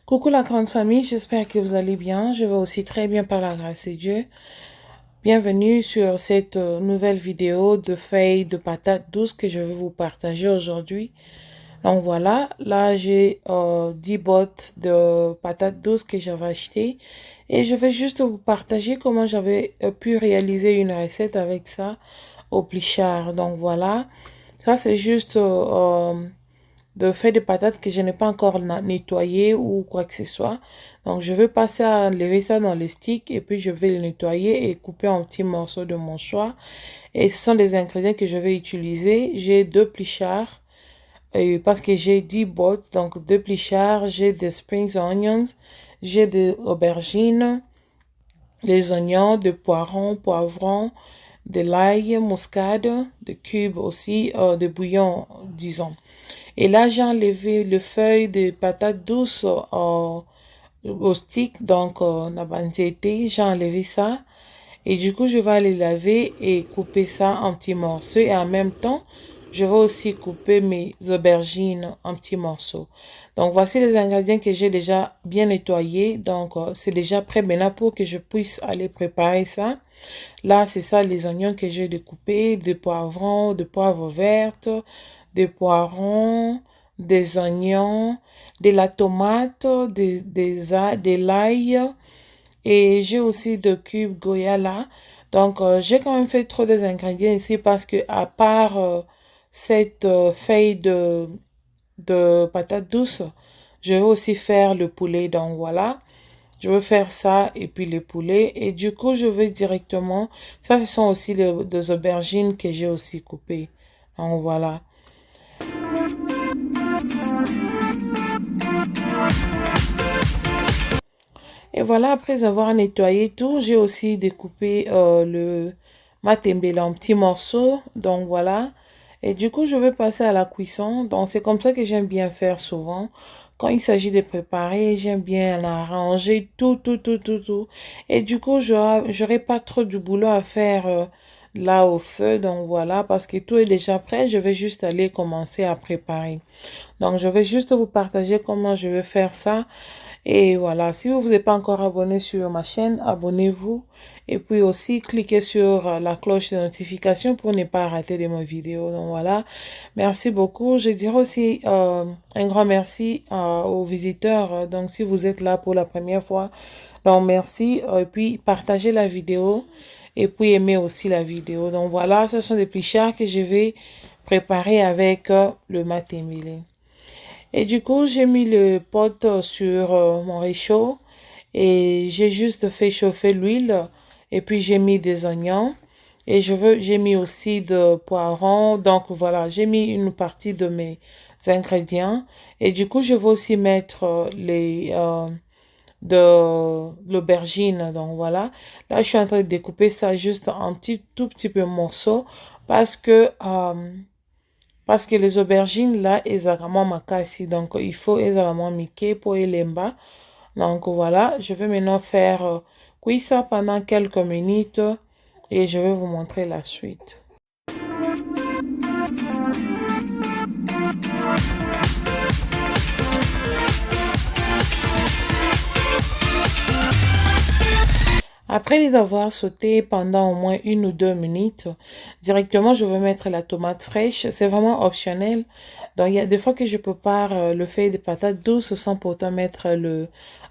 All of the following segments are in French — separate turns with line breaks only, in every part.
Coucou la grande famille, j'espère que vous allez bien. Je vais aussi très bien par la grâce de Dieu. Bienvenue sur cette nouvelle vidéo de feuilles de patates douces que je vais vous partager aujourd'hui. Donc voilà, là j'ai 10 bottes de patates douces que j'avais achetées. Et je vais juste vous partager comment j'avais pu réaliser une recette avec ça au plichard. Donc voilà, ça c'est juste de feuilles de patates que je n'ai pas encore nettoyé ou quoi que ce soit. Donc, je vais passer à enlever ça dans le stick et puis je vais le nettoyer et couper en petits morceaux de mon choix. Et ce sont les ingrédients que je vais utiliser. J'ai deux plichards parce que j'ai 10 bottes. Donc, deux plichards, j'ai des springs onions, j'ai des aubergines, des oignons, des poivrons, de l'ail, muscade, des cubes aussi, de bouillon, disons. Et là, j'ai enlevé le feuille de patates douces au stick, donc la bandité, j'ai enlevé ça. Et du coup, je vais aller laver et couper ça en petits morceaux. Et en même temps, je vais aussi couper mes aubergines en petits morceaux. Donc, voici les ingrédients que j'ai déjà bien nettoyés. Donc, c'est déjà prêt maintenant pour que je puisse aller préparer ça. Là, c'est ça les oignons que j'ai découpés, des poivrons, des poivres vertes, des poivrons, des oignons, de la tomate, de l'ail et j'ai aussi de cubes Goya là. Donc, j'ai quand même fait trop des ingrédients ici parce que à part cette feuille de patates douces, je vais aussi faire le poulet. Donc, voilà. Je vais faire ça et puis le poulet. Et du coup, je vais directement... Ça, ce sont aussi des aubergines que j'ai aussi coupées. Donc, voilà. Et voilà, après avoir nettoyé tout, j'ai aussi découpé le matembele en petits morceaux. Donc, voilà. Et du coup, je vais passer à la cuisson. Donc, c'est comme ça que j'aime bien faire souvent. Quand il s'agit de préparer, j'aime bien arranger tout. Et du coup, j'aurai pas trop de boulot à faire là au feu. Donc, voilà, parce que tout est déjà prêt. Je vais juste aller commencer à préparer. Donc, je vais juste vous partager comment je vais faire ça. Et voilà, si vous vous êtes pas encore abonné sur ma chaîne, abonnez-vous. Et puis aussi, cliquez sur la cloche de notification pour ne pas rater de mes vidéos. Donc voilà, merci beaucoup. Je dirais aussi un grand merci aux visiteurs. Donc si vous êtes là pour la première fois, donc merci. Et puis partagez la vidéo. Et puis aimez aussi la vidéo. Donc voilà, ce sont des plichards que je vais préparer avec le matemile. Et du coup, j'ai mis le pot sur mon réchaud et j'ai juste fait chauffer l'huile et puis j'ai mis des oignons et j'ai mis aussi de poivrons. Donc voilà, j'ai mis une partie de mes ingrédients et du coup, je vais aussi mettre de l'aubergine. Donc voilà, là, je suis en train de découper ça juste en tout petit peu morceaux parce que les aubergines, là, elles ont vraiment makasi. Donc, il faut vraiment miquer pour les bas. Donc, voilà. Je vais maintenant faire cuire ça pendant quelques minutes. Et je vais vous montrer la suite. Après les avoir sautés pendant au moins 1 ou 2 minutes, directement je vais mettre la tomate fraîche. C'est vraiment optionnel. Donc il y a des fois que je prépare le feuille de patates douces sans pourtant mettre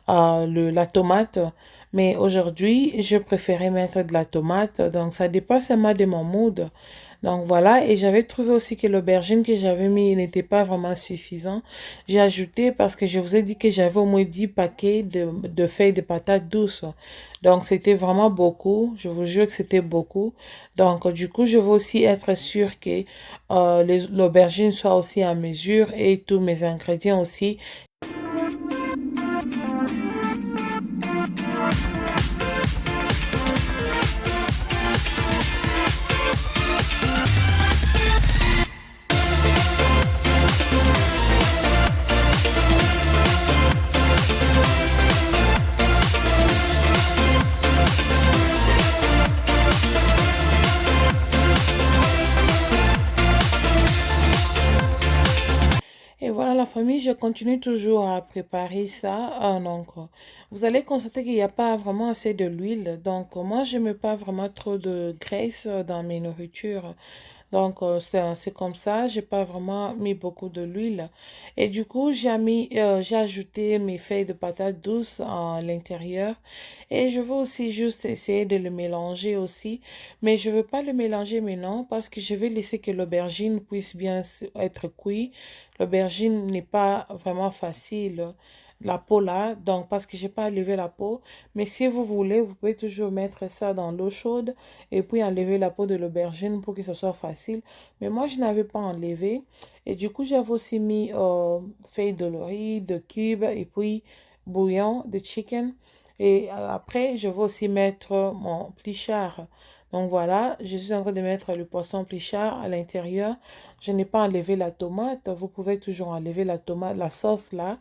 la tomate. Mais aujourd'hui, je préférais mettre de la tomate. Donc ça dépend seulement de mon mood. Donc voilà, et j'avais trouvé aussi que l'aubergine que j'avais mis n'était pas vraiment suffisant. J'ai ajouté parce que je vous ai dit que j'avais au moins 10 paquets de feuilles de patates douces. Donc c'était vraiment beaucoup, je vous jure que c'était beaucoup. Donc du coup, je veux aussi être sûre que l'aubergine soit aussi à mesure et tous mes ingrédients aussi. voilà la famille, je continue toujours à préparer ça. Donc, vous allez constater qu'il n'y a pas vraiment assez de l'huile. Donc, moi, je ne mets pas vraiment trop de graisse dans mes nourritures. Donc, c'est comme ça. J'ai pas vraiment mis beaucoup de l'huile. Et du coup, j'ai ajouté mes feuilles de patates douces à l'intérieur. Et je veux aussi juste essayer de le mélanger aussi. Mais je veux pas le mélanger maintenant parce que je vais laisser que l'aubergine puisse bien être cuite. L'aubergine n'est pas vraiment facile. La peau là, donc parce que j'ai pas enlevé la peau. Mais si vous voulez, vous pouvez toujours mettre ça dans l'eau chaude et puis enlever la peau de l'aubergine pour que ce soit facile. Mais moi, je n'avais pas enlevé. Et du coup, j'avais aussi mis feuilles de laurier, de cubes et puis bouillon de chicken. Et après, je vais aussi mettre mon plichard. Donc voilà, je suis en train de mettre le poisson plichard à l'intérieur. Je n'ai pas enlevé la tomate. Vous pouvez toujours enlever la tomate, la sauce là.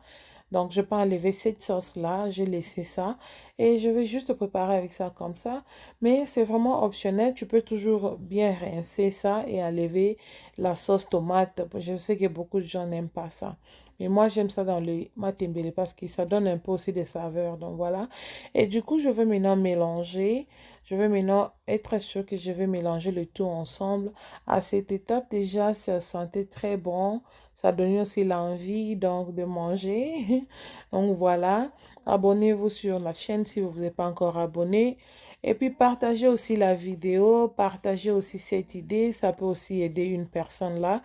Donc, je peux enlever cette sauce-là, j'ai laissé ça et je vais juste préparer avec ça comme ça. Mais c'est vraiment optionnel, tu peux toujours bien rincer ça et enlever la sauce tomate. Je sais que beaucoup de gens n'aiment pas ça. Mais moi, j'aime ça dans le matembele parce que ça donne un peu aussi de saveur. Donc, voilà. Et du coup, je vais maintenant mélanger. Je vais maintenant être sûr que je vais mélanger le tout ensemble. À cette étape, déjà, ça sentait très bon. Ça donne aussi l'envie donc de manger. Donc voilà, abonnez-vous sur la chaîne si vous n'êtes pas encore abonné. Et puis partagez aussi la vidéo, partagez aussi cette idée, ça peut aussi aider une personne là.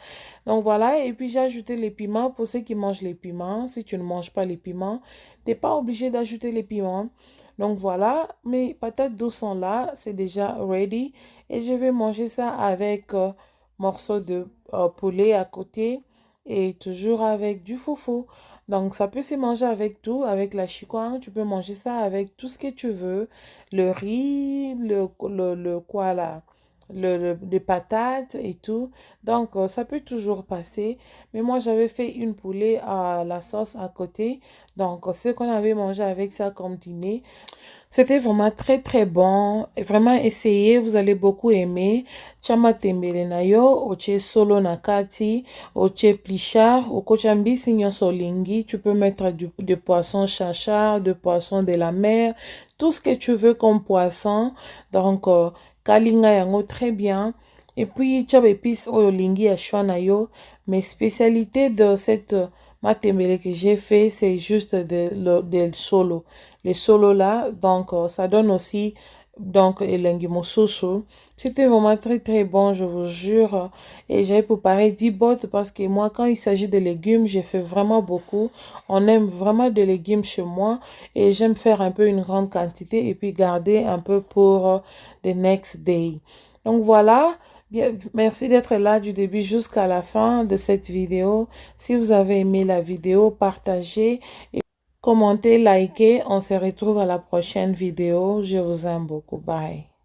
Donc voilà, et puis j'ai ajouté les piments pour ceux qui mangent les piments. Si tu ne manges pas les piments, tu n'es pas obligé d'ajouter les piments. Donc voilà, mes patates douces sont là, c'est déjà ready. Et je vais manger ça avec morceaux de poulet à côté et toujours avec du foufou. Donc, ça peut se manger avec tout, avec la chikwang. Tu peux manger ça avec tout ce que tu veux. Le riz, le quoi là, les patates et tout. Donc, ça peut toujours passer. Mais moi, j'avais fait une poulet à la sauce à côté. Donc, ce qu'on avait mangé avec ça comme dîner. C'était vraiment très très bon. Vraiment essayez, vous allez beaucoup aimer. Chama tembele na yo, oche solo na kati, oche plichard, okochambisi nyonso lingi. Tu peux mettre de poisson chachard, de poisson de la mer, tout ce que tu veux comme poisson. Donc, kalinga yango très bien. Et puis, chaba épice oyo lingi ya choix na yo. Mes spécialités de cette matembele que j'ai fait, c'est juste de solo. Les solos là, donc ça donne aussi donc elengi mosusu. C'était vraiment très très bon, je vous jure. Et j'ai préparé 10 bottes parce que moi, quand il s'agit de légumes, j'ai fait vraiment beaucoup. On aime vraiment des légumes chez moi et j'aime faire un peu une grande quantité et puis garder un peu pour the next day. Donc voilà. Bien, merci d'être là du début jusqu'à la fin de cette vidéo. Si vous avez aimé la vidéo, partagez. Commentez, likez. On se retrouve à la prochaine vidéo. Je vous aime beaucoup. Bye.